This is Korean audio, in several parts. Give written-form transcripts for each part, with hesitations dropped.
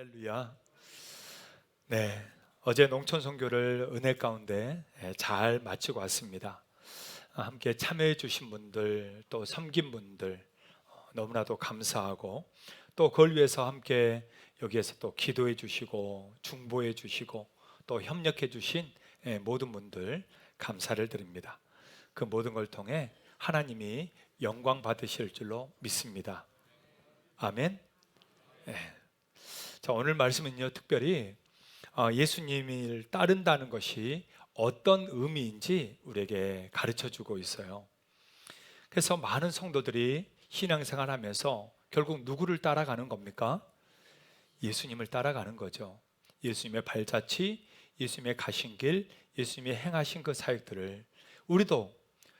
할렐루야. 네, 어제 농촌 선교를 은혜 가운데 잘 마치고 왔습니다. 함께 참여해 주신 분들, 또 섬긴 분들 너무나도 감사하고, 또 그걸 위해서 함께 여기에서 또 기도해 주시고 중보해 주시고 또 협력해 주신 모든 분들 감사를 드립니다. 그 모든 걸 통해 하나님이 영광 받으실 줄로 믿습니다. 아멘. 자, 오늘 말씀은요, 특별히 예수님을 따른다는 것이 어떤 의미인지 우리에게 가르쳐 주고 있어요. 그래서 많은 성도들이 신앙생활 하면서 결국 누구를 따라가는 겁니까? 예수님을 따라가는 거죠. 예수님의 발자취, 예수님의 가신 길, 예수님이 행하신 그 사역들을 우리도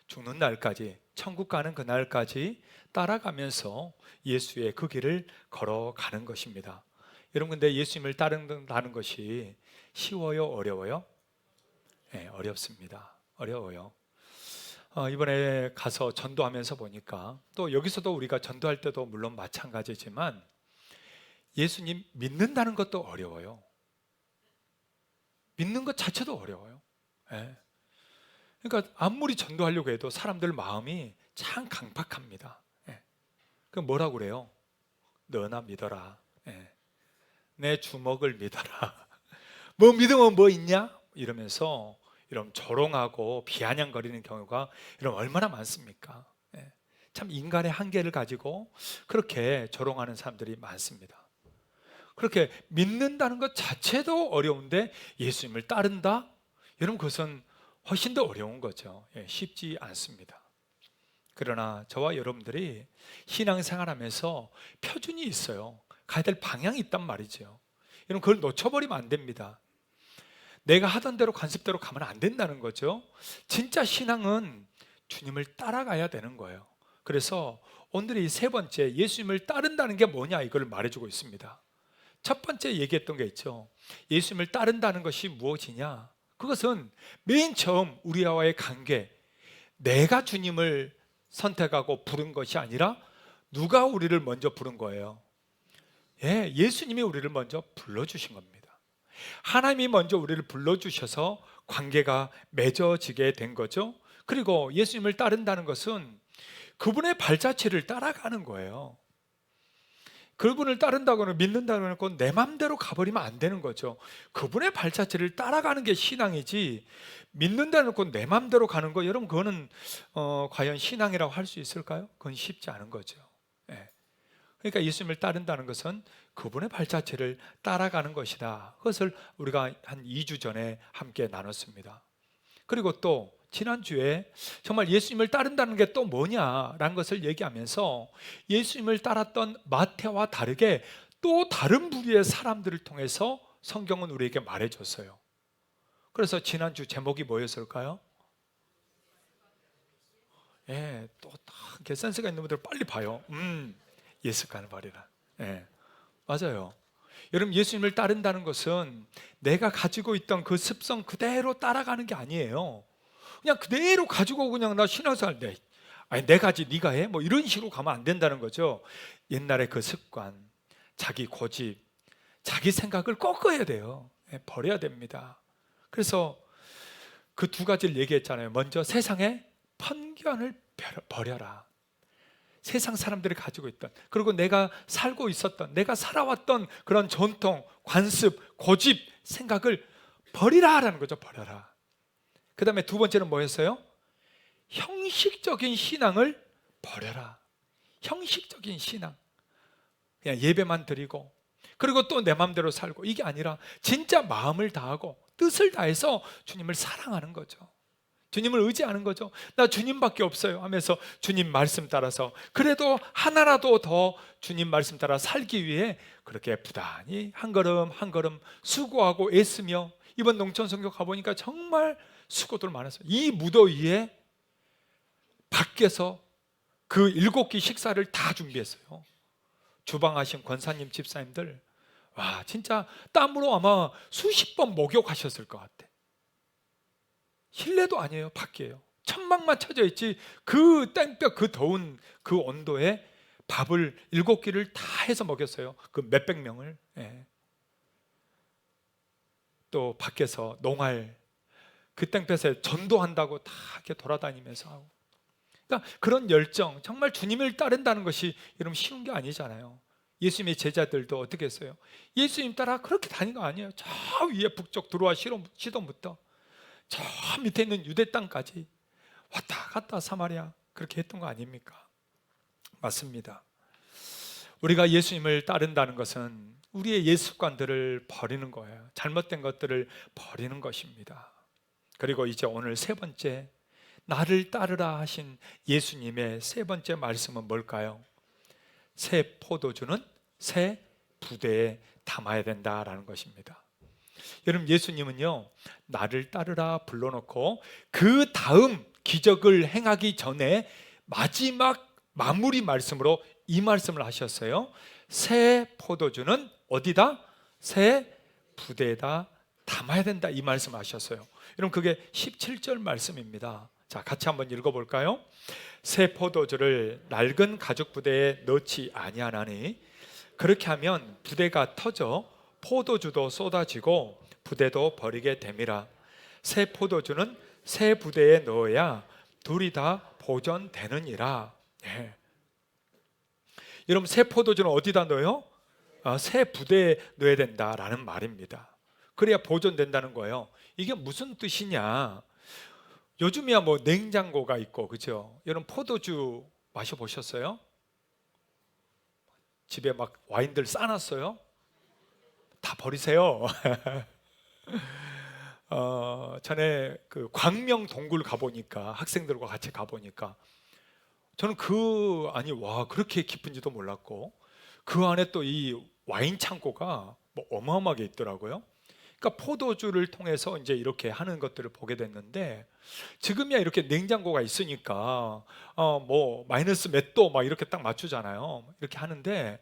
죽는 날까지, 천국 가는 그날까지 따라가면서 예수의 그 길을 걸어가는 것입니다. 여러분, 근데 예수님을 따른다는 것이 쉬워요? 어려워요? 네, 어렵습니다. 어려워요. 이번에 가서 전도하면서 보니까, 또 여기서도 우리가 전도할 때도 물론 마찬가지지만 예수님 믿는다는 것도 어려워요. 믿는 것 자체도 어려워요. 네. 그러니까 아무리 전도하려고 해도 사람들 마음이 참 강팍합니다. 네. 그 뭐라고 그래요? 너나 믿어라. 네. 내 주먹을 믿어라. 뭐 믿으면 뭐 있냐? 이러면서 이런 조롱하고 비아냥거리는 경우가 이런 얼마나 많습니까? 예. 참 인간의 한계를 가지고 그렇게 조롱하는 사람들이 많습니다. 그렇게 믿는다는 것 자체도 어려운데 예수님을 따른다? 여러분, 그것은 훨씬 더 어려운 거죠. 예, 쉽지 않습니다. 그러나 저와 여러분들이 신앙생활하면서 표준이 있어요. 가야 될 방향이 있단 말이죠. 여러분, 그걸 놓쳐버리면 안 됩니다. 내가 하던 대로 관습대로 가면 안 된다는 거죠. 진짜 신앙은 주님을 따라가야 되는 거예요. 그래서 오늘의 이 세 번째, 예수님을 따른다는 게 뭐냐, 이걸 말해주고 있습니다. 첫 번째 얘기했던 게 있죠. 예수님을 따른다는 것이 무엇이냐? 그것은 맨 처음 우리와의 관계, 내가 주님을 선택하고 부른 것이 아니라 누가 우리를 먼저 부른 거예요? 예, 예수님이 우리를 먼저 불러주신 겁니다. 하나님이 먼저 우리를 불러주셔서 관계가 맺어지게 된 거죠. 그리고 예수님을 따른다는 것은 그분의 발자취를 따라가는 거예요. 그분을 따른다고는, 믿는다고는 내 마음대로 가버리면 안 되는 거죠. 그분의 발자취를 따라가는 게 신앙이지, 믿는다는 건 내 마음대로 가는 거, 여러분, 그거는 과연 신앙이라고 할 수 있을까요? 그건 쉽지 않은 거죠. 예. 그러니까 예수님을 따른다는 것은 그분의 발자취를 따라가는 것이다. 그것을 우리가 한 2주 전에 함께 나눴습니다. 그리고 또 지난주에 정말 예수님을 따른다는 게 또 뭐냐라는 것을 얘기하면서 예수님을 따랐던 마태와 다르게 또 다른 부류의 사람들을 통해서 성경은 우리에게 말해줬어요. 그래서 지난주 제목이 뭐였을까요? 예, 또 딱 센스가 있는 분들 빨리 봐요. 예습가는 버리라. 예, 맞아요. 여러분, 예수님을 따른다는 것은 내가 가지고 있던 그 습성 그대로 따라가는 게 아니에요. 그냥 그대로 가지고 그냥 나 신앙생활 내, 아니 내가 하지 네가 해? 뭐 이런 식으로 가면 안 된다는 거죠. 옛날에 그 습관, 자기 고집, 자기 생각을 꺾어야 돼요. 예, 버려야 됩니다. 그래서 그 두 가지를 얘기했잖아요. 먼저 세상의 편견을 버려라. 세상 사람들이 가지고 있던, 그리고 내가 살고 있었던, 내가 살아왔던 그런 전통, 관습, 고집, 생각을 버리라라는 거죠. 버려라. 그 다음에 두 번째는 뭐였어요? 형식적인 신앙을 버려라. 형식적인 신앙, 그냥 예배만 드리고, 그리고 또 내 마음대로 살고, 이게 아니라 진짜 마음을 다하고 뜻을 다해서 주님을 사랑하는 거죠. 주님을 의지하는 거죠. 나 주님밖에 없어요 하면서 주님 말씀 따라서, 그래도 하나라도 더 주님 말씀 따라 살기 위해 그렇게 부단히 한 걸음 한 걸음 수고하고 애쓰며, 이번 농촌 선교 가보니까 정말 수고들 많았어요. 이 무더위에 밖에서 그 7끼 식사를 다 준비했어요. 주방하신 권사님 집사님들, 와, 진짜 땀으로 아마 수십 번 목욕하셨을 것 같아. 실내도 아니에요, 밖이에요. 천막만 쳐져 있지, 그 땡볕 그 더운 그 온도에 밥을 7끼를 다 해서 먹였어요. 그 몇백 명을. 예. 또 밖에서 농활 그 땡볕에 전도한다고 다 이렇게 돌아다니면서 하고, 그러니까 그런 열정, 정말 주님을 따른다는 것이 여러분 쉬운 게 아니잖아요. 예수님의 제자들도 어떻게 했어요? 예수님 따라 그렇게 다닌 거 아니에요. 저 위에 북쪽 드로아 시돈부터 저 밑에 있는 유대 땅까지 왔다 갔다 사마리아 그렇게 했던 거 아닙니까? 맞습니다. 우리가 예수님을 따른다는 것은 우리의 옛 습관들을 버리는 거예요. 잘못된 것들을 버리는 것입니다. 그리고 이제 오늘 세 번째, 나를 따르라 하신 예수님의 세 번째 말씀은 뭘까요? 새 포도주는 새 부대에 담아야 된다라는 것입니다. 여러분, 예수님은요, 나를 따르라 불러놓고 그 다음 기적을 행하기 전에 마지막 마무리 말씀으로 이 말씀을 하셨어요. 새 포도주는 어디다? 새 부대에다 담아야 된다, 이 말씀 하셨어요. 여러분, 그게 17절 말씀입니다. 자, 같이 한번 읽어볼까요? 새 포도주를 낡은 가죽 부대에 넣지 아니하나니 그렇게 하면 부대가 터져 포도주도 쏟아지고 부대도 버리게 됨이라. 새 포도주는 새 부대에 넣어야 둘이 다 보존되느니라. 예. 여러분, 새 포도주는 어디다 넣어요? 새 부대에 넣어야 된다라는 말입니다. 그래야 보존된다는 거예요. 이게 무슨 뜻이냐? 요즘이야 뭐 냉장고가 있고, 그죠? 여러분, 포도주 마셔보셨어요? 집에 막 와인들 싸놨어요? 다 버리세요. 전에 그 광명 동굴 가보니까, 학생들과 같이 가보니까 저는 와, 그렇게 깊은지도 몰랐고, 그 안에 또 이 와인 창고가 뭐 어마어마하게 있더라고요. 그러니까 포도주를 통해서 이제 이렇게 하는 것들을 보게 됐는데, 지금이야 이렇게 냉장고가 있으니까 뭐 마이너스 몇 도 막 이렇게 딱 맞추잖아요. 이렇게 하는데,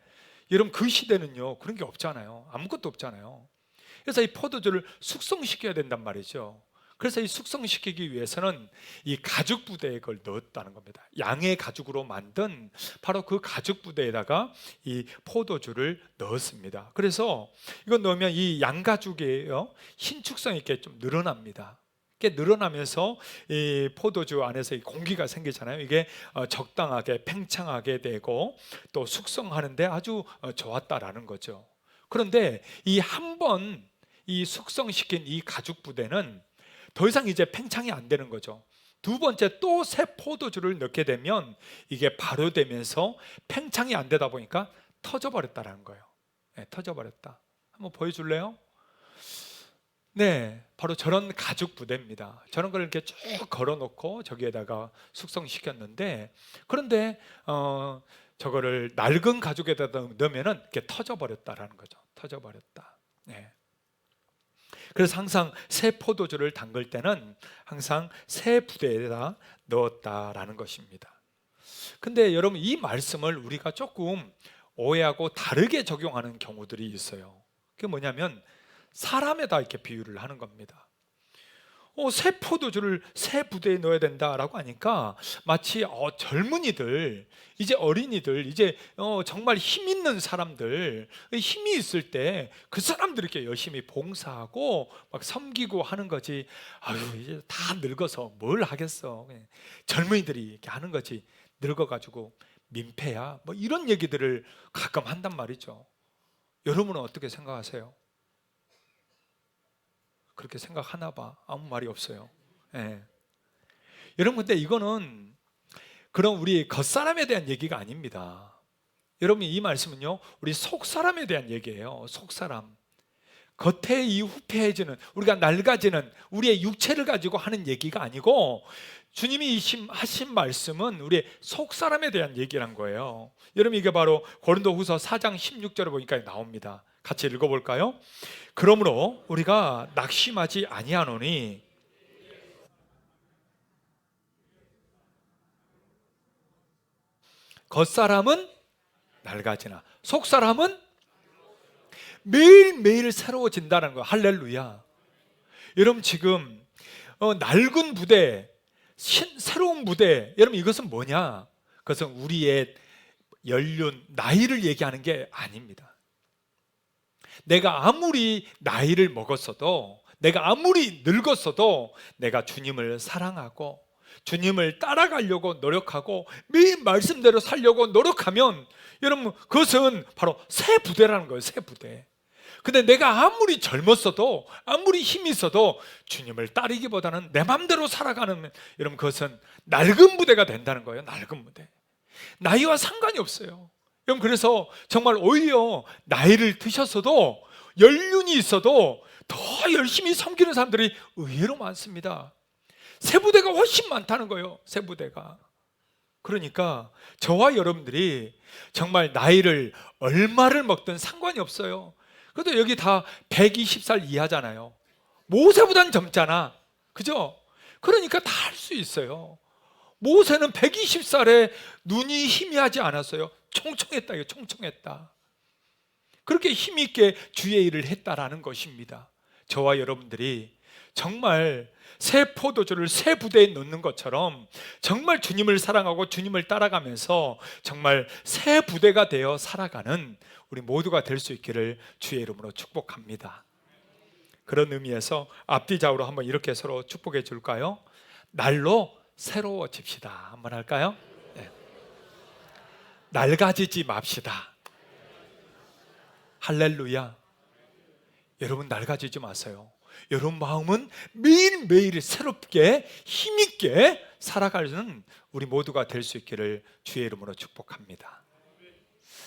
여러분, 그 시대는요 그런 게 없잖아요. 아무것도 없잖아요. 그래서 이 포도주를 숙성시켜야 된단 말이죠. 그래서 이 숙성시키기 위해서는 이 가죽 부대에 그걸 넣었다는 겁니다. 양의 가죽으로 만든 바로 그 가죽 부대에다가 이 포도주를 넣었습니다. 그래서 이거 넣으면 이 양가죽이에요, 신축성 있게 좀 늘어납니다. 이렇게 늘어나면서 이 포도주 안에서 이 공기가 생기잖아요. 이게 적당하게 팽창하게 되고 또 숙성하는데 아주 좋았다라는 거죠. 그런데 이 한 번 이 숙성시킨 이 가죽 부대는 더 이상 이제 팽창이 안 되는 거죠. 두 번째 또 새 포도주를 넣게 되면 이게 발효되면서 팽창이 안 되다 보니까 터져버렸다라는 거예요. 네, 터져버렸다. 한번 보여줄래요? 네, 바로 저런 가죽 부대입니다. 저런 걸 이렇게 쭉 걸어놓고 저기에다가 숙성시켰는데, 그런데 저거를 낡은 가죽에다 넣으면은 이렇게 터져버렸다라는 거죠. 터져버렸다. 네. 그래서 항상 새 포도주를 담글 때는 항상 새 부대에다 넣었다라는 것입니다. 근데 여러분, 이 말씀을 우리가 조금 오해하고 다르게 적용하는 경우들이 있어요. 그게 뭐냐면 사람에다 이렇게 비유를 하는 겁니다. 새 포도주를 새 부대에 넣어야 된다라고 하니까 마치 젊은이들, 이제 어린이들, 이제 정말 힘 있는 사람들, 힘이 있을 때 그 사람들이 이렇게 열심히 봉사하고 막 섬기고 하는 거지, 아유 이제 다 늙어서 뭘 하겠어, 젊은이들이 이렇게 하는 거지, 늙어가지고 민폐야, 뭐 이런 얘기들을 가끔 한단 말이죠. 여러분은 어떻게 생각하세요? 그렇게 생각하나 봐. 아무 말이 없어요. 예. 여러분, 근데 이거는 그럼 우리 겉사람에 대한 얘기가 아닙니다. 여러분, 이 말씀은요 우리 속사람에 대한 얘기예요. 속사람. 겉에 이 후패해지는, 우리가 낡아지는 우리의 육체를 가지고 하는 얘기가 아니고, 주님이 하신 말씀은 우리의 속사람에 대한 얘기란 거예요. 여러분, 이게 바로 고린도후서 4장 16절에 보니까 나옵니다. 같이 읽어볼까요? 그러므로 우리가 낙심하지 아니하노니 겉사람은 낡아지나 속사람은 매일매일 새로워진다는 거. 할렐루야. 여러분, 지금 낡은 부대, 새로운 부대, 여러분 이것은 뭐냐? 그것은 우리의 연륜, 나이를 얘기하는 게 아닙니다. 내가 아무리 나이를 먹었어도, 내가 아무리 늙었어도 내가 주님을 사랑하고 주님을 따라가려고 노력하고 매일 말씀대로 살려고 노력하면, 여러분, 그것은 바로 새 부대라는 거예요. 새 부대. 근데 내가 아무리 젊었어도, 아무리 힘이 있어도 주님을 따르기보다는 내 마음대로 살아가는, 여러분, 그것은 낡은 부대가 된다는 거예요. 낡은 부대. 나이와 상관이 없어요. 여러분, 그래서 정말 오히려 나이를 드셨어도, 연륜이 있어도 더 열심히 섬기는 사람들이 의외로 많습니다. 새 부대가 훨씬 많다는 거예요. 새 부대가. 그러니까 저와 여러분들이 정말 나이를 얼마를 먹든 상관이 없어요. 그래도 여기 다 120살 이하잖아요. 모세보단 젊잖아. 그죠? 그러니까 다 할 수 있어요. 모세는 120살에 눈이 희미하지 않았어요. 총총했다. 이거 총총했다. 그렇게 힘있게 주의 일을 했다라는 것입니다. 저와 여러분들이 정말 새 포도주를 새 부대에 넣는 것처럼 정말 주님을 사랑하고 주님을 따라가면서 정말 새 부대가 되어 살아가는 우리 모두가 될 수 있기를 주의 이름으로 축복합니다. 그런 의미에서 앞뒤 좌우로 한번 이렇게 서로 축복해 줄까요? 날로 새로워집시다. 한번 할까요? 네. 낡아지지 맙시다. 할렐루야. 여러분, 낡아지지 마세요. 여러분 마음은 매일매일 새롭게 힘있게 살아가는 우리 모두가 될 수 있기를 주의 이름으로 축복합니다.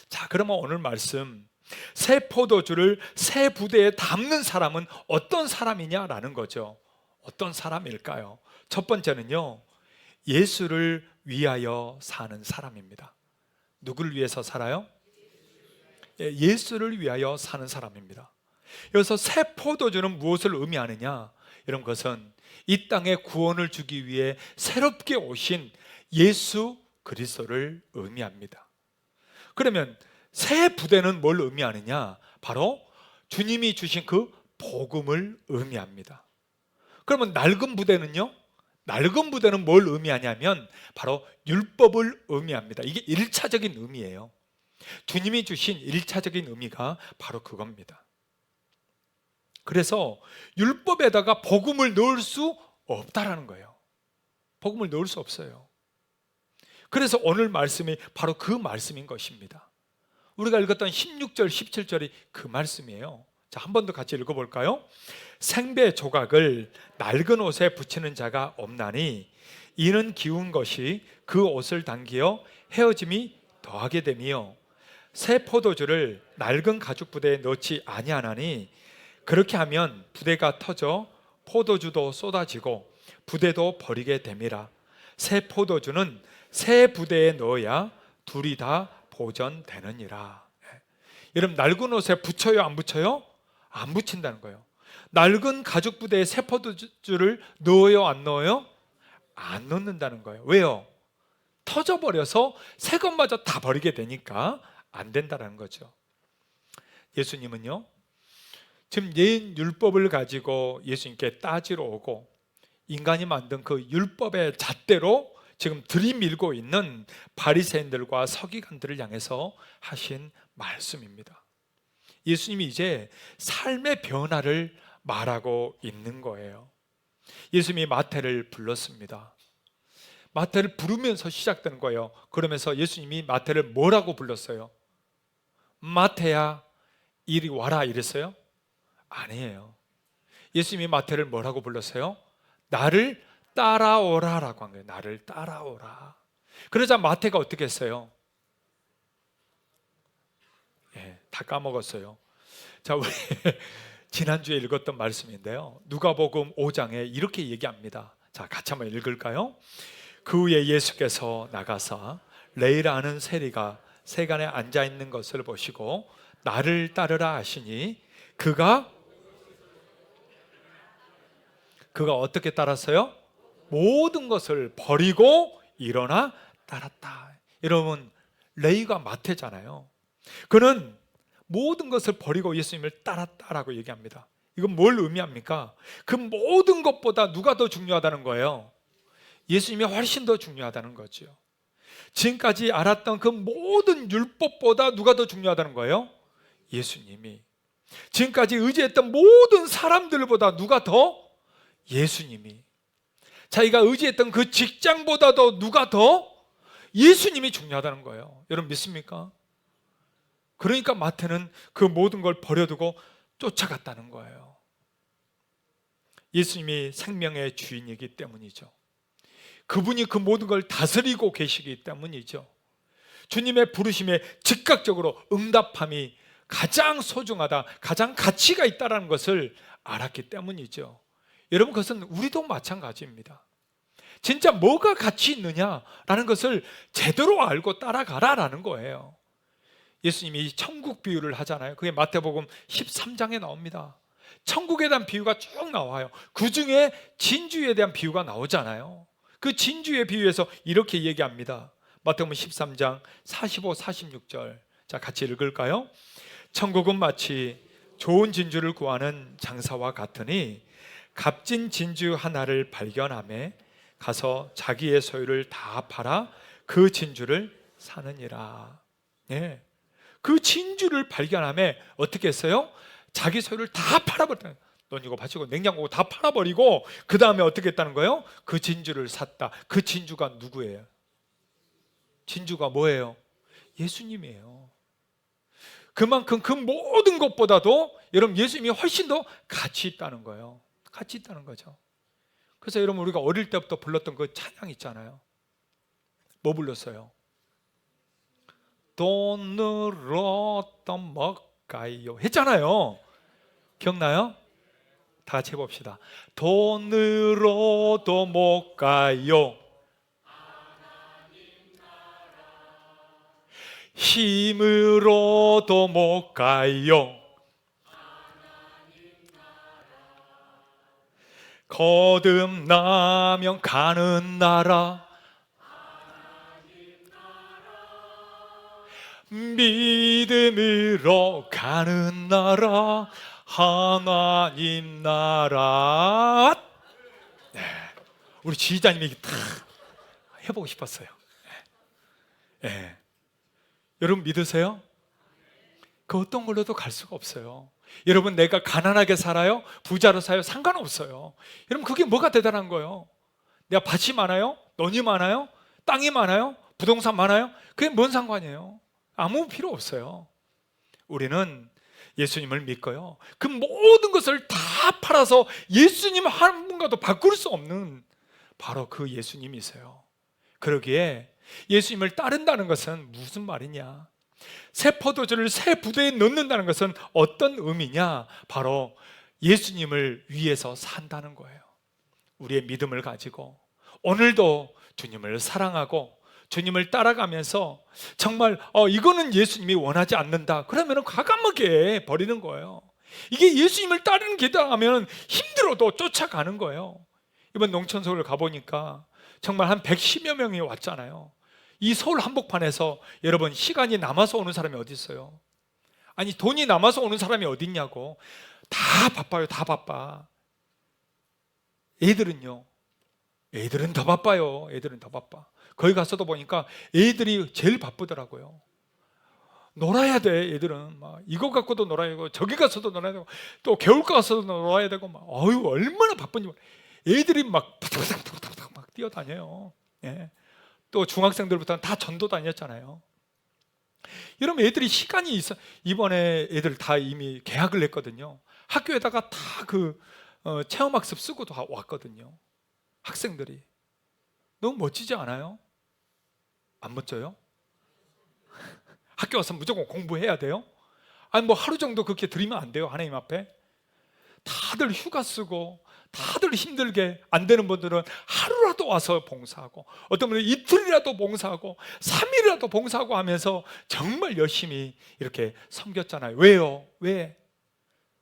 자, 그러면 오늘 말씀, 새 포도주를 새 부대에 담는 사람은 어떤 사람이냐라는 거죠. 어떤 사람일까요? 첫 번째는요, 예수를 위하여 사는 사람입니다. 누구를 위해서 살아요? 예수를 위하여 사는 사람입니다. 여기서 새 포도주는 무엇을 의미하느냐? 이런 것은 이 땅에 구원을 주기 위해 새롭게 오신 예수 그리스도를 의미합니다. 그러면 새 부대는 뭘 의미하느냐? 바로 주님이 주신 그 복음을 의미합니다. 그러면 낡은 부대는요? 낡은 부대는 뭘 의미하냐면 바로 율법을 의미합니다. 이게 1차적인 의미예요. 주님이 주신 1차적인 의미가 바로 그겁니다. 그래서 율법에다가 복음을 넣을 수 없다라는 거예요. 복음을 넣을 수 없어요. 그래서 오늘 말씀이 바로 그 말씀인 것입니다. 우리가 읽었던 16절, 17절이 그 말씀이에요. 자, 한 번 더 같이 읽어볼까요? 생배 조각을 낡은 옷에 붙이는 자가 없나니 이는 기운 것이 그 옷을 당기어 헤어짐이 더하게 됨이요, 새 포도주를 낡은 가죽 부대에 넣지 아니하나니 그렇게 하면 부대가 터져 포도주도 쏟아지고 부대도 버리게 됨이라. 새 포도주는 새 부대에 넣어야 둘이 다 보존되느니라. 여러분, 낡은 옷에 붙여요, 안 붙여요? 안 붙인다는 거예요. 낡은 가죽 부대에 새 포도주를 넣어요, 안 넣어요? 안 넣는다는 거예요. 왜요? 터져버려서 새 것마저 다 버리게 되니까 안 된다는 거죠. 예수님은요, 지금 옛 율법을 가지고 예수님께 따지러 오고 인간이 만든 그 율법의 잣대로 지금 들이밀고 있는 바리새인들과 서기관들을 향해서 하신 말씀입니다. 예수님이 이제 삶의 변화를 말하고 있는 거예요. 예수님이 마태를 불렀습니다. 마태를 부르면서 시작되는 거예요. 그러면서 예수님이 마태를 뭐라고 불렀어요? 마태야, 이리 와라 이랬어요? 아니에요. 예수님이 마태를 뭐라고 불렀어요? 나를 따라오라라고 한 거예요. 나를 따라오라. 그러자 마태가 어떻게 했어요? 다 까먹었어요. 자, 우리 지난주에 읽었던 말씀인데요, 누가복음 5장에 이렇게 얘기합니다. 자, 같이 한번 읽을까요? 그 후에 예수께서 나가사 레이라는 세리가 세간에 앉아 있는 것을 보시고 나를 따르라 하시니 그가 어떻게 따랐어요? 모든 것을 버리고 일어나 따랐다. 여러분, 레이가 마태잖아요. 그는 모든 것을 버리고 예수님을 따랐다라고 얘기합니다. 이건 뭘 의미합니까? 그 모든 것보다 누가 더 중요하다는 거예요? 예수님이 훨씬 더 중요하다는 거죠. 지금까지 알았던 그 모든 율법보다 누가 더 중요하다는 거예요? 예수님이. 지금까지 의지했던 모든 사람들보다 누가 더? 예수님이. 자기가 의지했던 그 직장보다도 누가 더? 예수님이 중요하다는 거예요. 여러분 믿습니까? 그러니까 마태는 그 모든 걸 버려두고 쫓아갔다는 거예요. 예수님이 생명의 주인이기 때문이죠. 그분이 그 모든 걸 다스리고 계시기 때문이죠. 주님의 부르심에 즉각적으로 응답함이 가장 소중하다, 가장 가치가 있다는 것을 알았기 때문이죠. 여러분, 그것은 우리도 마찬가지입니다. 진짜 뭐가 가치 있느냐라는 것을 제대로 알고 따라가라라는 거예요. 예수님이 천국 비유를 하잖아요. 그게 마태복음 13장에 나옵니다. 천국에 대한 비유가 쭉 나와요. 그 중에 진주에 대한 비유가 나오잖아요. 그 진주의 비유에서 이렇게 얘기합니다. 마태복음 13장 45, 46절. 자, 같이 읽을까요? 천국은 마치 좋은 진주를 구하는 장사와 같으니 값진 진주 하나를 발견하매 가서 자기의 소유를 다 팔아 그 진주를 사느니라. 예. 그 진주를 발견하며 어떻게 했어요? 자기 소유를 다 팔아버렸다. 돈 이거 바치고 냉장고 다 팔아버리고 그 다음에 어떻게 했다는 거예요? 그 진주를 샀다. 그 진주가 누구예요? 진주가 뭐예요? 예수님이에요. 그만큼 그 모든 것보다도 여러분 예수님이 훨씬 더 가치 있다는 거예요. 가치 있다는 거죠. 그래서 여러분 우리가 어릴 때부터 불렀던 그 찬양 있잖아요. 뭐 불렀어요? 돈으로 떠먹가요 했잖아요. 기억나요? 다 같이 해봅시다. 돈으로도 못 가요. 힘으로도 못 가요. 거듭나면 가는 나라. 믿음으로 가는 나라. 하나님 나라. 네. 우리 지휘자님이 다 해보고 싶었어요. 네. 네. 여러분 믿으세요? 그 어떤 걸로도 갈 수가 없어요. 여러분 내가 가난하게 살아요? 부자로 살아요? 상관없어요. 여러분 그게 뭐가 대단한 거예요? 내가 밭이 많아요? 논이 많아요? 땅이 많아요? 부동산 많아요? 그게 뭔 상관이에요? 아무 필요 없어요. 우리는 예수님을 믿고요, 그 모든 것을 다 팔아서 예수님 한 분과도 바꿀 수 없는 바로 그 예수님이세요. 그러기에 예수님을 따른다는 것은 무슨 말이냐? 새 포도주를 새 부대에 넣는다는 것은 어떤 의미냐? 바로 예수님을 위해서 산다는 거예요. 우리의 믿음을 가지고 오늘도 주님을 사랑하고 주님을 따라가면서 정말 이거는 예수님이 원하지 않는다 그러면 과감하게 버리는 거예요. 이게 예수님을 따르는 길이다 하면 힘들어도 쫓아가는 거예요. 이번 농촌서울 가보니까 정말 한 110여 명이 왔잖아요. 이 서울 한복판에서 여러분 시간이 남아서 오는 사람이 어디 있어요? 아니 돈이 남아서 오는 사람이 어디 있냐고. 다 바빠요. 다 바빠. 애들은요, 애들은 더 바빠요. 애들은 더 바빠. 거기 가서도 보니까 애들이 제일 바쁘더라고요. 놀아야 돼. 애들은 막 이거 갖고도 놀아야 되고 저기 가서도 놀아야 되고 또 겨울가 가서도 놀아야 되고 막 얼마나 바쁜지. 애들이 막 뛰어다녀요. 예. 또 중학생들부터는 다 전도 다녔잖아요. 여러분 애들이 시간이 있어. 이번에 애들 다 이미 개학을 했거든요. 학교에다가 다 그 체험학습 쓰고 왔거든요. 학생들이 너무 멋지지 않아요? 안 멋져요? 학교 와서 무조건 공부해야 돼요? 아니 뭐 하루 정도 그렇게 드리면 안 돼요? 하나님 앞에 다들 휴가 쓰고 다들 힘들게 안 되는 분들은 하루라도 와서 봉사하고 어떤 분들은 이틀이라도 봉사하고 3일이라도 봉사하고 하면서 정말 열심히 이렇게 섬겼잖아요. 왜요? 왜?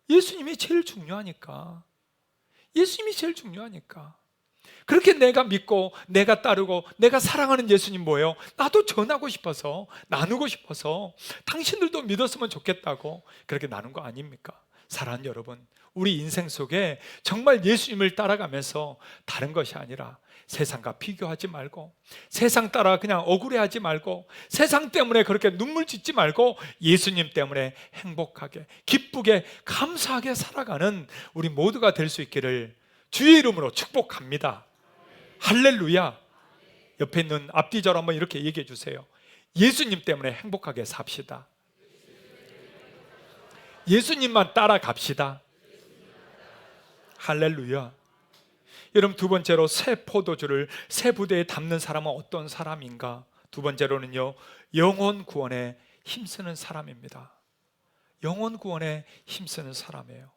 예수님이 제일 중요하니까. 예수님이 제일 중요하니까. 그렇게 내가 믿고 내가 따르고 내가 사랑하는 예수님 뭐예요? 나도 전하고 싶어서 나누고 싶어서 당신들도 믿었으면 좋겠다고 그렇게 나눈 거 아닙니까? 사랑하는 여러분, 우리 인생 속에 정말 예수님을 따라가면서 다른 것이 아니라 세상과 비교하지 말고, 세상 따라 그냥 억울해하지 말고, 세상 때문에 그렇게 눈물 짓지 말고 예수님 때문에 행복하게, 기쁘게, 감사하게 살아가는 우리 모두가 될 수 있기를 주의 이름으로 축복합니다. 할렐루야. 옆에 있는 앞뒤자로 한번 이렇게 얘기해 주세요. 예수님 때문에 행복하게 삽시다. 예수님만 따라갑시다. 할렐루야. 여러분, 두 번째로 새 포도주를 새 부대에 담는 사람은 어떤 사람인가? 두 번째로는요, 영혼 구원에 힘쓰는 사람입니다. 영혼 구원에 힘쓰는 사람이에요.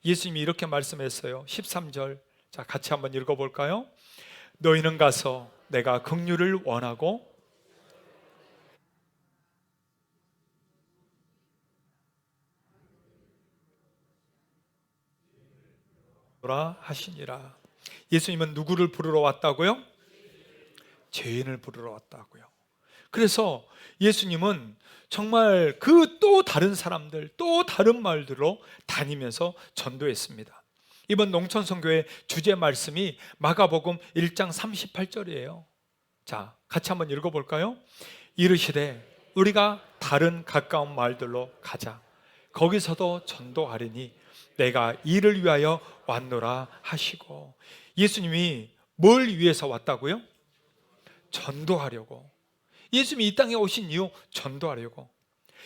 예수님이 이렇게 말씀했어요. 13절, 자, 같이 한번 읽어볼까요? 너희는 가서 내가 긍휼을 원하고 라 하시니라. 예수님은 누구를 부르러 왔다고요? 죄인을 부르러 왔다고요. 그래서 예수님은 정말 그 또 다른 사람들, 또 다른 말들로 다니면서 전도했습니다. 이번 농촌선교의 주제 말씀이 마가복음 1장 38절이에요. 자, 같이 한번 읽어볼까요? 이르시되 우리가 다른 가까운 말들로 가자. 거기서도 전도하리니 내가 이를 위하여 왔노라 하시고. 예수님이 뭘 위해서 왔다고요? 전도하려고. 예수님이 이 땅에 오신 이유 전도하려고.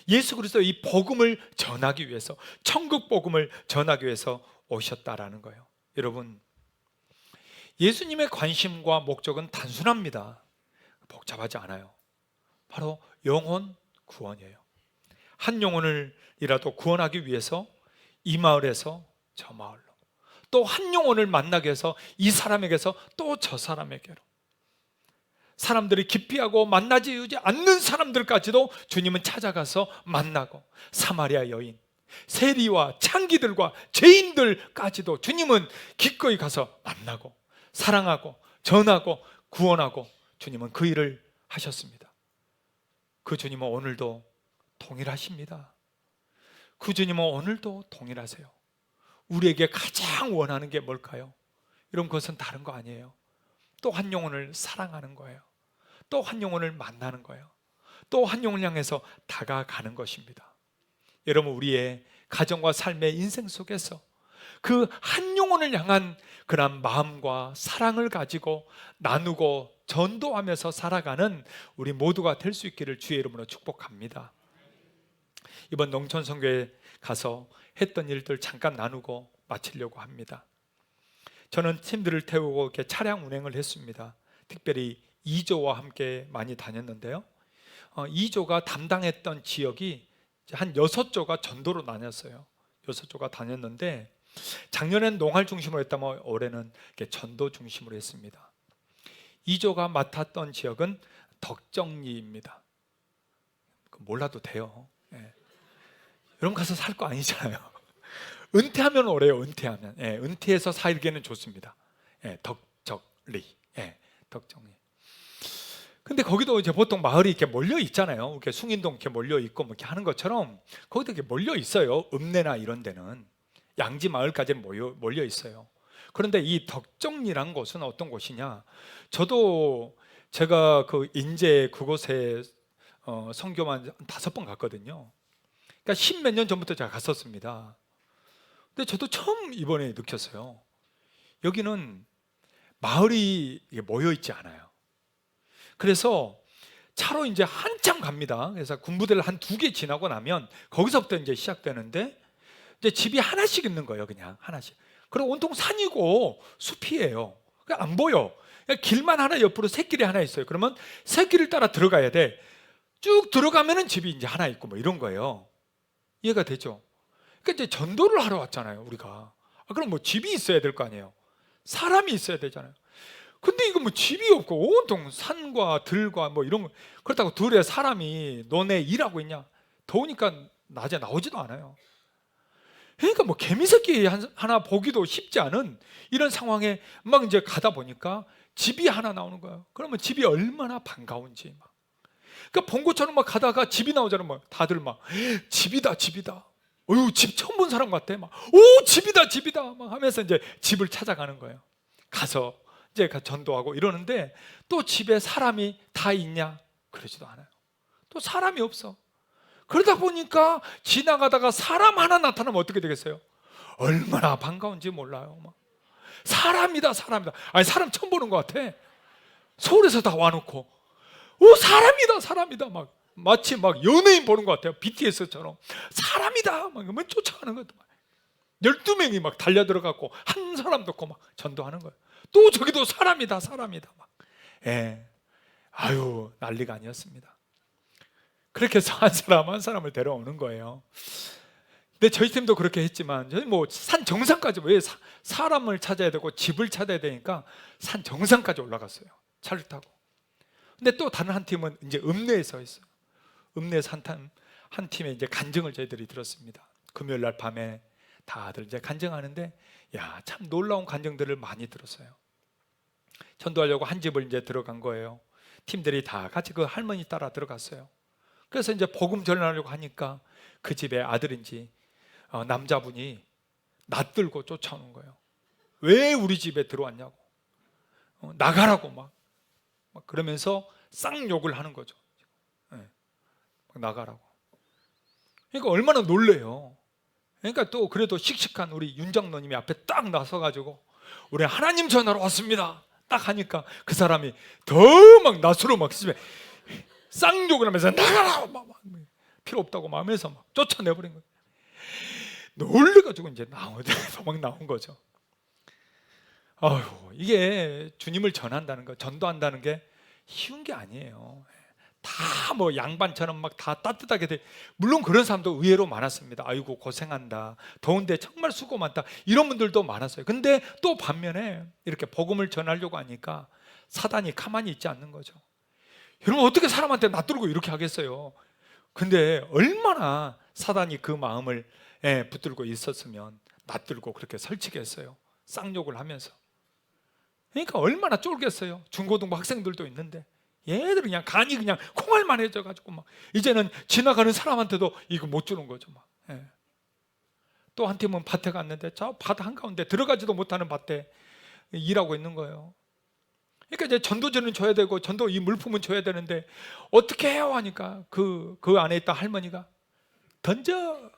예수 그리스도 이 복음을 전하기 위해서, 천국 복음을 전하기 위해서 오셨다라는 거예요. 여러분, 예수님의 관심과 목적은 단순합니다. 복잡하지 않아요. 바로 영혼 구원이에요. 한 영혼을이라도 구원하기 위해서 이 마을에서 저 마을로, 또 한 영혼을 만나게 해서 이 사람에게서 또 저 사람에게로, 사람들이 기피하고 만나지 않는 사람들까지도 주님은 찾아가서 만나고, 사마리아 여인, 세리와 창기들과 죄인들까지도 주님은 기꺼이 가서 만나고 사랑하고 전하고 구원하고 주님은 그 일을 하셨습니다. 그 주님은 오늘도 동일하십니다. 그 주님은 오늘도 동일하세요. 우리에게 가장 원하는 게 뭘까요? 이런 것은 다른 거 아니에요. 또 한 영혼을 사랑하는 거예요. 또 한 영혼을 만나는 거예요. 또 한 영혼을 향해서 다가가는 것입니다. 여러분, 우리의 가정과 삶의 인생 속에서 그 한 영혼을 향한 그런 마음과 사랑을 가지고 나누고 전도하면서 살아가는 우리 모두가 될 수 있기를 주의 이름으로 축복합니다. 이번 농촌선교에 가서 했던 일들 잠깐 나누고 마치려고 합니다. 저는 팀들을 태우고 이렇게 차량 운행을 했습니다. 특별히 2조와 함께 많이 다녔는데요. 2조가 담당했던 지역이 한 6조가 전도로 나뉘었어요. 6조가 다녔는데 작년엔 농활 중심으로 했다면 올해는 이렇게 전도 중심으로 했습니다. 2조가 맡았던 지역은 덕정리입니다. 몰라도 돼요. 예. 여러분 가서 살 거 아니잖아요. 은퇴하면 오래요. 은퇴하면. 예, 은퇴해서 살기에는 좋습니다. 예, 덕정리. 예, 덕정리. 근데 거기도 이제 보통 마을이 이렇게 몰려 있잖아요. 이렇게 숭인동 이렇게 몰려 있고 뭐 이렇게 하는 것처럼 거기도 이렇게 몰려 있어요. 읍내나 이런 데는 양지 마을까지 몰려 있어요. 그런데 이 덕정리란 곳은 어떤 곳이냐? 저도 제가 그 인제 그곳에 선교만 5번 갔거든요. 그러니까 10몇 년 전부터 제가 갔었습니다. 근데 저도 처음 이번에 느꼈어요. 여기는 마을이 모여 있지 않아요. 그래서 차로 이제 한참 갑니다. 그래서 군부대를 한 2개 지나고 나면 거기서부터 이제 시작되는데 이제 집이 하나씩 있는 거예요. 그냥 하나씩. 그리고 온통 산이고 숲이에요. 안 보여. 그냥 길만 하나 옆으로 샛길이 하나 있어요. 그러면 샛길을 따라 들어가야 돼. 쭉 들어가면은 집이 이제 하나 있고 뭐 이런 거예요. 이해가 되죠? 그러니까 이제 전도를 하러 왔잖아요, 우리가. 그럼 뭐 집이 있어야 될 거 아니에요. 사람이 있어야 되잖아요. 근데 이거 뭐 집이 없고 온통 산과 들과 뭐 이런 거, 그렇다고 들에 사람이 너네 일하고 있냐? 더우니까 낮에 나오지도 않아요. 그러니까 뭐 개미새끼 하나 보기도 쉽지 않은 이런 상황에 막 이제 가다 보니까 집이 하나 나오는 거예요. 그러면 집이 얼마나 반가운지 막. 그러니까 본 것처럼 막 가다가 집이 나오잖아요. 막 다들 막 집이다, 집이다. 어유, 집 처음 본 사람 같아. 막 오, 집이다, 집이다. 막 하면서 이제 집을 찾아가는 거예요. 가서 이제 전도하고 이러는데 또 집에 사람이 다 있냐? 그러지도 않아요. 또 사람이 없어. 그러다 보니까 지나가다가 사람 하나 나타나면 어떻게 되겠어요? 얼마나 반가운지 몰라요. 막. 사람이다, 사람이다. 아니, 사람 처음 보는 것 같아. 서울에서 다 와놓고, 오, 사람이다, 사람이다. 막 마치 막 연예인 보는 것 같아요. BTS처럼 사람이다. 막 이러면 쫓아가는 거예요. 12명이 막 달려들어갖고 한 사람도 없고 막 전도하는 거예요. 또 저기도 사람이다, 사람이다. 막. 예. 아유, 난리가 아니었습니다. 그렇게 해서 한 사람 한 사람을 데려오는 거예요. 근데 저희 팀도 그렇게 했지만, 저희 뭐 산 정상까지, 왜 사람을 찾아야 되고 집을 찾아야 되니까 산 정상까지 올라갔어요. 차를 타고. 근데 또 다른 한 팀은 이제 읍내에서 했어요. 읍내에서 한 팀에 이제 간증을 저희들이 들었습니다. 금요일 날 밤에 다들 이제 간증하는데, 야, 참 놀라운 간증들을 많이 들었어요. 전도하려고 한 집을 이제 들어간 거예요. 팀들이 다 같이 그 할머니 따라 들어갔어요. 그래서 이제 복음 전하려고 하니까 그 집에 아들인지 남자분이 낯들고 쫓아오는 거예요. 왜 우리 집에 들어왔냐고, 나가라고 막 그러면서 쌍욕을 하는 거죠. 네. 나가라고. 그러니까 얼마나 놀래요. 그러니까 또 그래도 씩씩한 우리 윤 장로님이 앞에 딱 나서가지고, 우리 하나님 전하러 왔습니다 딱 하니까 그 사람이 더 막 낯으로 막 집에 쌍욕을 하면서 나가라! 막 필요 없다고 막 하면서 막 쫓아내버린 거예요. 놀래가지고 이제 도망 나온 거죠. 아유, 이게 주님을 전한다는 거, 전도한다는 게 쉬운 게 아니에요. 다 뭐 양반처럼 막 다 따뜻하게 돼. 물론 그런 사람도 의외로 많았습니다. 아이고, 고생한다, 더운데 정말 수고 많다, 이런 분들도 많았어요. 근데 또 반면에 이렇게 복음을 전하려고 하니까 사단이 가만히 있지 않는 거죠. 여러분, 어떻게 사람한테 낯들고 이렇게 하겠어요? 근데 얼마나 사단이 그 마음을 붙들고 있었으면 낯들고 그렇게 설치겠어요. 쌍욕을 하면서. 그러니까 얼마나 쫄겠어요. 중고등부 학생들도 있는데 얘들은 그냥 간이 그냥 콩알만 해져가지고 막 이제는 지나가는 사람한테도 이거 못 주는 거죠. 막. 또 한 팀은 밭에 갔는데 저 밭 한가운데, 들어가지도 못하는 밭에 일하고 있는 거예요. 그러니까 이제 전도전은 줘야 되고 전도 이 물품은 줘야 되는데 어떻게 해요 하니까 그 안에 있던 할머니가 던져.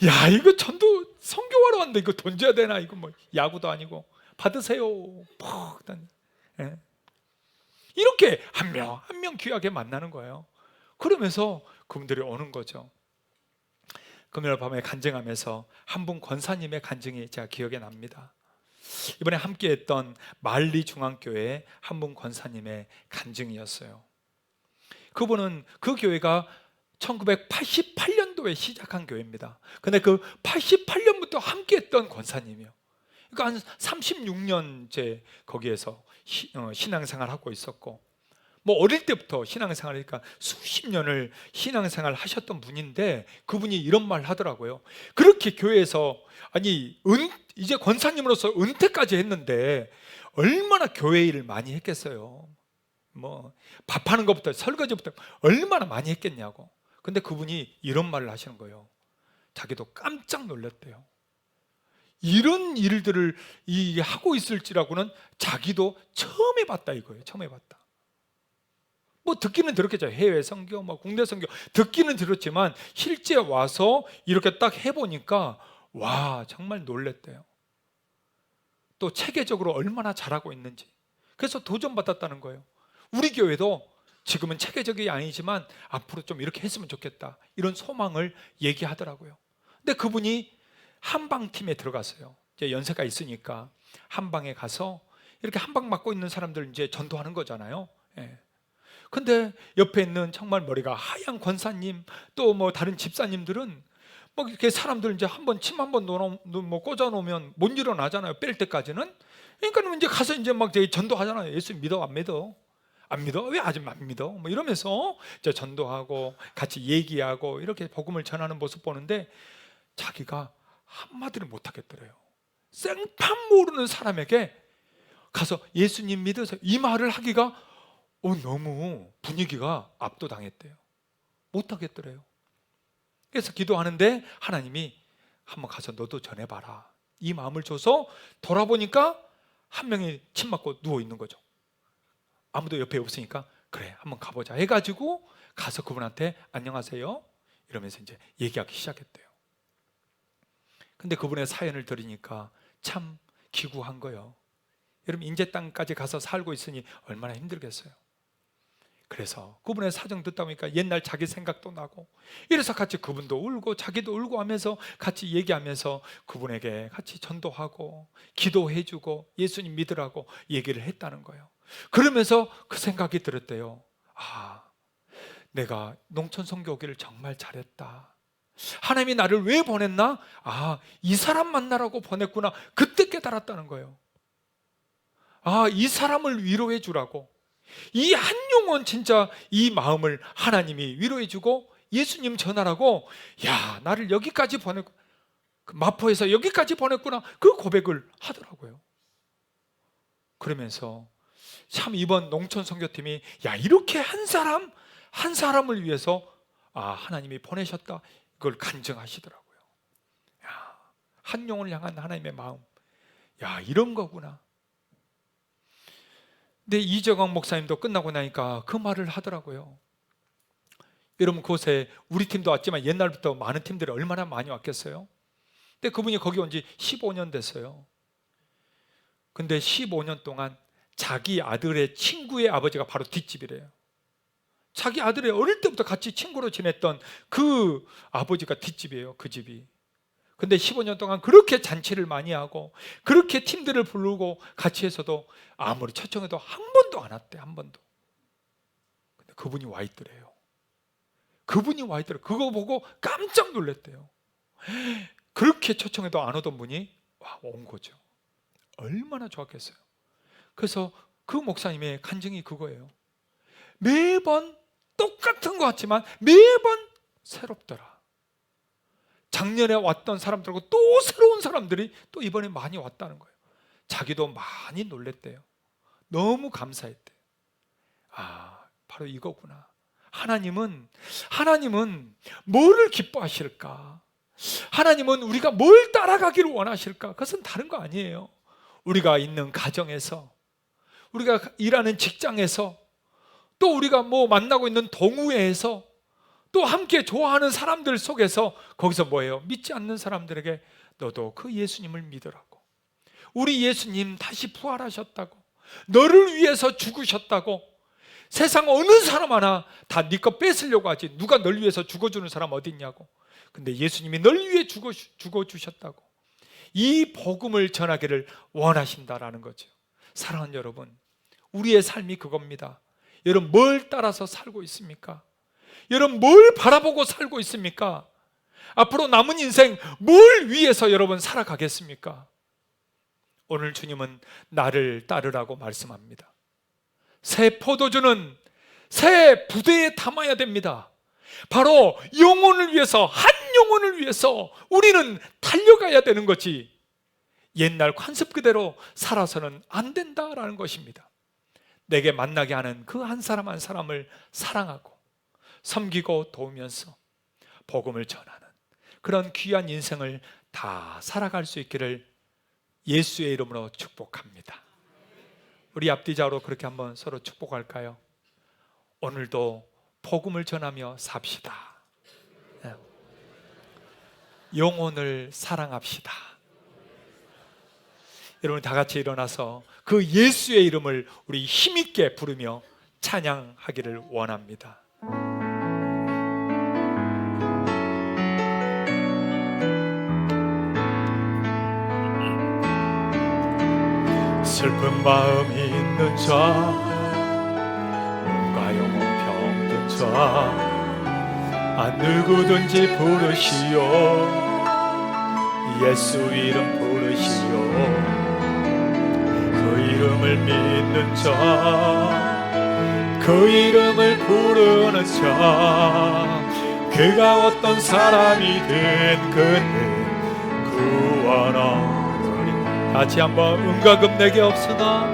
야, 이거 전도 선교하러 왔는데 이거 던져야 되나? 이거 뭐 야구도 아니고. 받으세요. 퍽 던져. 이렇게 한 명 한 명 귀하게 만나는 거예요. 그러면서 그분들이 오는 거죠. 금요일 밤에 간증하면서 한 분 권사님의 간증이 제가 기억에 납니다. 이번에 함께했던 만리 중앙교회 한 분 권사님의 간증이었어요. 그분은 그 교회가 1988년도에 시작한 교회입니다. 근데 그 88년부터 함께했던 권사님이요. 그러니까 한 36년째 거기에서 신앙생활 하고 있었고, 뭐 어릴 때부터 신앙생활 하니까 수십 년을 신앙생활 하셨던 분인데, 그분이 이런 말 하더라고요. 그렇게 교회에서 이제 권사님으로서 은퇴까지 했는데 얼마나 교회 일을 많이 했겠어요. 뭐 밥하는 것부터 설거지부터 얼마나 많이 했겠냐고. 근데 그분이 이런 말을 하시는 거예요. 자기도 깜짝 놀랐대요. 이런 일들을 하고 있을지라고는 자기도 처음 해봤다 이거예요. 처음 해봤다. 뭐 듣기는 들었겠죠. 해외 선교, 뭐 국내 선교 듣기는 들었지만 실제 와서 이렇게 딱 해보니까 와, 정말 놀랬대요. 또 체계적으로 얼마나 잘하고 있는지. 그래서 도전받았다는 거예요. 우리 교회도 지금은 체계적이 아니지만 앞으로 좀 이렇게 했으면 좋겠다, 이런 소망을 얘기하더라고요. 근데 그분이 한방팀에 들어갔어요. 이제 연세가 있으니까 한방에 가서 이렇게 한방 맡고 있는 사람들 이제 전도하는 거잖아요. 근데 옆에 있는 정말 머리가 하얀 권사님, 또 뭐 다른 집사님들은 뭐 이렇게 사람들 이제 침 한 번 뭐 꽂아 놓으면 못 일어나잖아요. 뺄 때까지는. 그러니까 이제 가서 이제 막 전도하잖아요. 예수 믿어, 안 믿어? 안 믿어? 왜 아직 안 믿어? 뭐 이러면서 이제 전도하고 같이 얘기하고 이렇게 복음을 전하는 모습 보는데 자기가 한마디를 못 하겠더래요. 생판 모르는 사람에게 가서 예수님 믿으세요, 이 말을 하기가 너무 분위기가 압도당했대요. 못 하겠더래요. 그래서 기도하는데 하나님이 한번 가서 너도 전해봐라, 이 마음을 줘서 돌아보니까 한 명이 침 맞고 누워 있는 거죠. 아무도 옆에 없으니까 그래 한번 가보자 해가지고 가서 그분한테 안녕하세요 이러면서 이제 얘기하기 시작했대요. 근데 그분의 사연을 들으니까 참 기구한 거예요. 여러분 인제 땅까지 가서 살고 있으니 얼마나 힘들겠어요. 그래서 그분의 사정 듣다 보니까 옛날 자기 생각도 나고, 이래서 같이 그분도 울고 자기도 울고 하면서 같이 얘기하면서 그분에게 같이 전도하고 기도해주고 예수님 믿으라고 얘기를 했다는 거예요. 그러면서 그 생각이 들었대요. 아, 내가 농촌 선교 오기를 정말 잘했다. 하나님이 나를 왜 보냈나? 아, 이 사람 만나라고 보냈구나. 그때 깨달았다는 거예요. 아, 이 사람을 위로해 주라고. 이 한 영혼 진짜 이 마음을 하나님이 위로해 주고 예수님 전하라고, 야, 나를 여기까지 보냈고 마포에서 여기까지 보냈구나. 그 고백을 하더라고요. 그러면서 참 이번 농촌 선교팀이 야, 이렇게 한 사람을 위해서 하나님이 보내셨다, 그걸 간증하시더라고요. 야, 한 영혼을 향한 하나님의 마음, 야, 이런 거구나. 근데 이재광 목사님도 끝나고 나니까 그 말을 하더라고요. 여러분 그곳에 우리 팀도 왔지만 옛날부터 많은 팀들이 얼마나 많이 왔겠어요? 근데 그분이 거기 온 지 15년 됐어요. 근데 15년 동안 자기 아들의 친구의 아버지가 바로 뒷집이래요. 자기 아들의 어릴 때부터 같이 친구로 지냈던 그 아버지가 뒷집이에요, 그 집이. 근데 15년 동안 그렇게 잔치를 많이 하고 그렇게 팀들을 부르고 같이 해서도 아무리 초청해도 한 번도 안 왔대, 한 번도. 근데 그분이 와 있더래요. 그분이 와 있더래요. 그거 보고 깜짝 놀랐대요. 그렇게 초청해도 안 오던 분이 온 거죠. 얼마나 좋았겠어요. 그래서 그 목사님의 간증이 그거예요. 매번 똑같은 것 같지만 매번 새롭더라. 작년에 왔던 사람들하고 또 새로운 사람들이 또 이번에 많이 왔다는 거예요. 자기도 많이 놀랬대요. 너무 감사했대요. 바로 이거구나. 하나님은 뭐를 기뻐하실까? 하나님은 우리가 뭘 따라가기를 원하실까? 그것은 다른 거 아니에요. 우리가 있는 가정에서, 우리가 일하는 직장에서, 또 우리가 만나고 있는 동호회에서, 또 함께 좋아하는 사람들 속에서, 거기서 뭐예요? 믿지 않는 사람들에게 너도 그 예수님을 믿으라고, 우리 예수님 다시 부활하셨다고, 너를 위해서 죽으셨다고. 세상 어느 사람 하나 다 네 거 뺏으려고 하지, 누가 널 위해서 죽어주는 사람 어디 있냐고. 근데 예수님이 널 위해 죽어주셨다고. 이 복음을 전하기를 원하신다라는 거죠. 사랑하는 여러분, 우리의 삶이 그겁니다. 여러분 뭘 따라서 살고 있습니까? 여러분 뭘 바라보고 살고 있습니까? 앞으로 남은 인생 뭘 위해서 여러분 살아가겠습니까? 오늘 주님은 나를 따르라고 말씀합니다. 새 포도주는 새 부대에 담아야 됩니다. 바로 영혼을 위해서, 한 영혼을 위해서 우리는 달려가야 되는 거지, 옛날 관습 그대로 살아서는 안 된다라는 것입니다. 내게 만나게 하는 그 한 사람 한 사람을 사랑하고 섬기고 도우면서 복음을 전하는 그런 귀한 인생을 다 살아갈 수 있기를 예수의 이름으로 축복합니다. 우리 앞뒤좌우로 그렇게 한번 서로 축복할까요? 오늘도 복음을 전하며 삽시다. 영혼을 사랑합시다. 여러분 다 같이 일어나서 그 예수의 이름을 우리 힘있게 부르며 찬양하기를 원합니다. 슬픈 마음 있는 자, 몸과 영혼 병든 자, 누구든지 부르시오. 예수 이름 부르시오. 그 이름을 믿는 자, 그 이름을 부르는 자, 그가 어떤 사람이든 그는 구원하리라. 같이 한번 은가금 내게 없으나,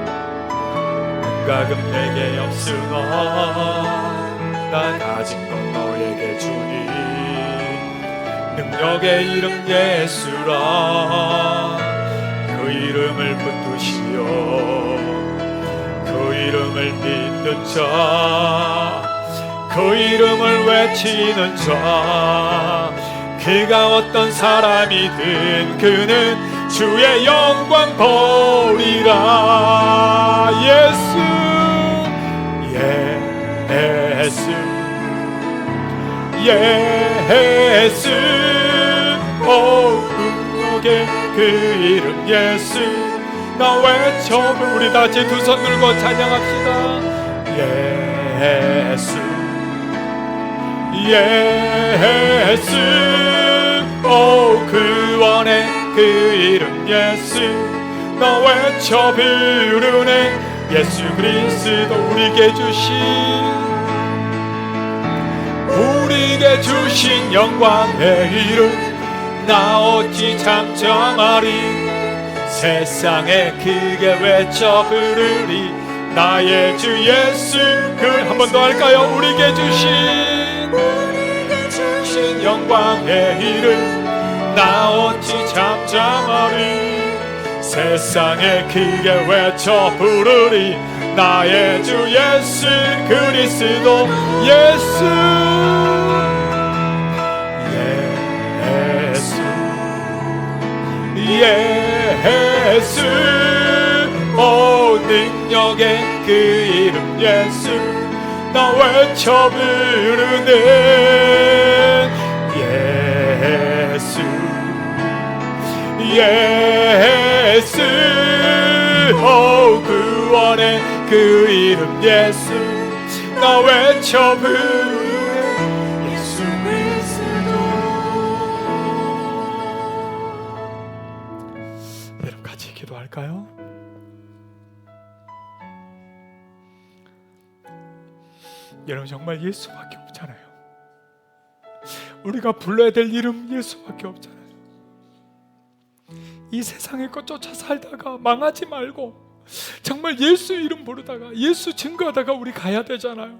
은가금 내게 없으나 나 가진 것 너에게 주니, 능력의 이름 예수라. 그 이름을 붙드시어 그 이름을 믿는 자, 그 이름을 외치는 자, 그가 어떤 사람이든 그는 주의 영광 보리라. 예수 예수 예수 오 그에게 그 이름 예수 나 외쳐. 우리 다시 두 손 들고 찬양합시다. 예수 예수 오 구원의 그 이름 예수 나 외쳐 부르네. 예수 그리스도 우리에게 주신 영광의 이름 나 어찌 잠잠하리. 세상에 크게 외쳐 부르리. 나의 주 예수 그 한 번 더 할까요? 우리에게 주신 영광의 이름 나 어찌 잠잠하리. 세상에 크게 외쳐 부르리. 나의 주 예수 그리스도 예수 예수 오 능력의 그 이름 예수 나 외쳐 부르는 예수 예수 오 구원의 그 이름 예수 나 외쳐 부르는 예수 그리스도. 여러분 같이 기도할까요? 여러분 정말 예수밖에 없잖아요. 우리가 불러야 될 이름 예수밖에 없잖아요. 이 세상의 것 쫓아 살다가 망하지 말고 정말 예수 이름 부르다가 예수 증거하다가 우리 가야 되잖아요.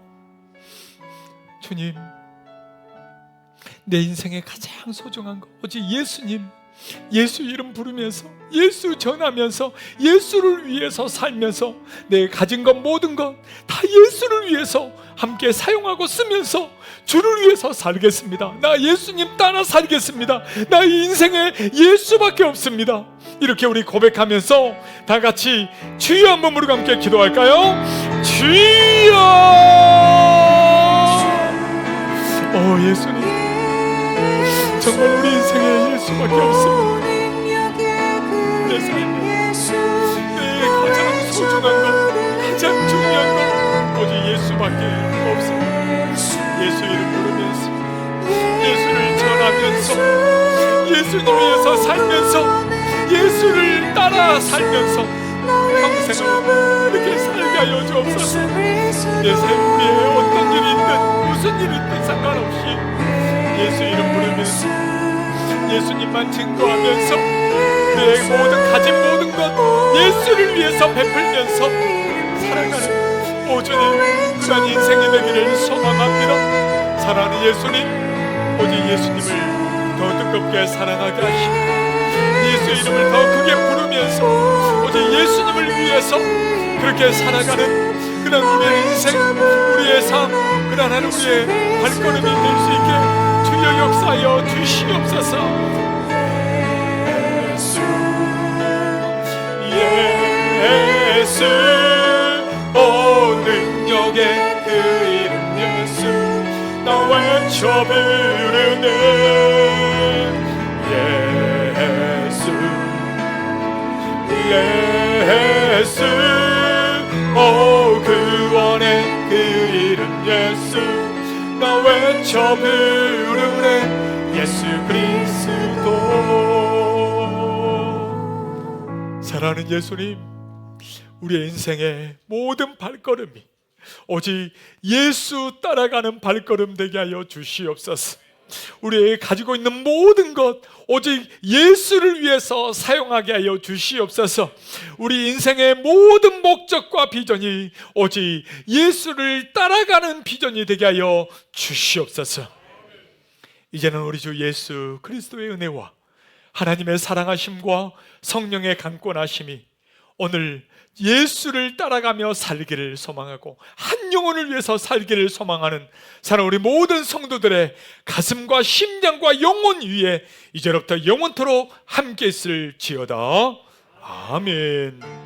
주님, 내 인생에 가장 소중한 거 오직 예수님, 예수 이름 부르면서 예수 전하면서 예수를 위해서 살면서 내 가진 것 모든 것 다 예수를 위해서 함께 사용하고 쓰면서 주를 위해서 살겠습니다. 나 예수님 따라 살겠습니다. 나 이 인생에 예수밖에 없습니다. 이렇게 우리 고백하면서 다 같이 주여 한번 부르고 함께 기도할까요? 주여. 예수님 정말 우리 인생에 예수밖에 없습니다. 내 삶에 내 가장 소중한 것 가장 중요한 것 오직 예수밖에 없습니다. 예수 이름 부르면서 예수를 전하면서 예수님 위해서 살면서 예수를 따라 살면서 평생을 이렇게 살게 하여 주옵소서. 내 삶 위에 어떤 일이 있든 무슨 일이 있든 상관없이 예수 이름 부르면서 예수님만 증거하면서 내 모든 가진 모든 것 예수를 위해서 베풀면서 살아가는 주님 그런 인생이 되기를 소망합니다. 사랑하는 예수님, 오직 예수님을 더 뜨겁게 사랑하게 하시고 예수 이름을 더 크게 부르면서 오직 예수님을 위해서 그렇게 살아가는 그런 우리의 인생, 우리의 삶, 그런 하루 우리의 발걸음이 될 수 있게 주여 역사하여 주시옵소서. 예수 오 능력의 그 이름 예수 나 외쳐 부르는 예수 예수 오 구원의 그 이름 예수 나 외쳐 부르네 예수 그리스도. 사랑하는 예수님, 우리의 인생의 모든 발걸음이 오직 예수 따라가는 발걸음 되게 하여 주시옵소서. 우리의 가지고 있는 모든 것 오직 예수를 위해서 사용하게 하여 주시옵소서. 우리 인생의 모든 목적과 비전이 오직 예수를 따라가는 비전이 되게 하여 주시옵소서. 이제는 우리 주 예수 그리스도의 은혜와 하나님의 사랑하심과 성령의 강권하심이 오늘 예수를 따라가며 살기를 소망하고 한 영혼을 위해서 살기를 소망하는 사랑 우리 모든 성도들의 가슴과 심장과 영혼 위에 이제부터 영원토록 함께 있을지어다. 아멘.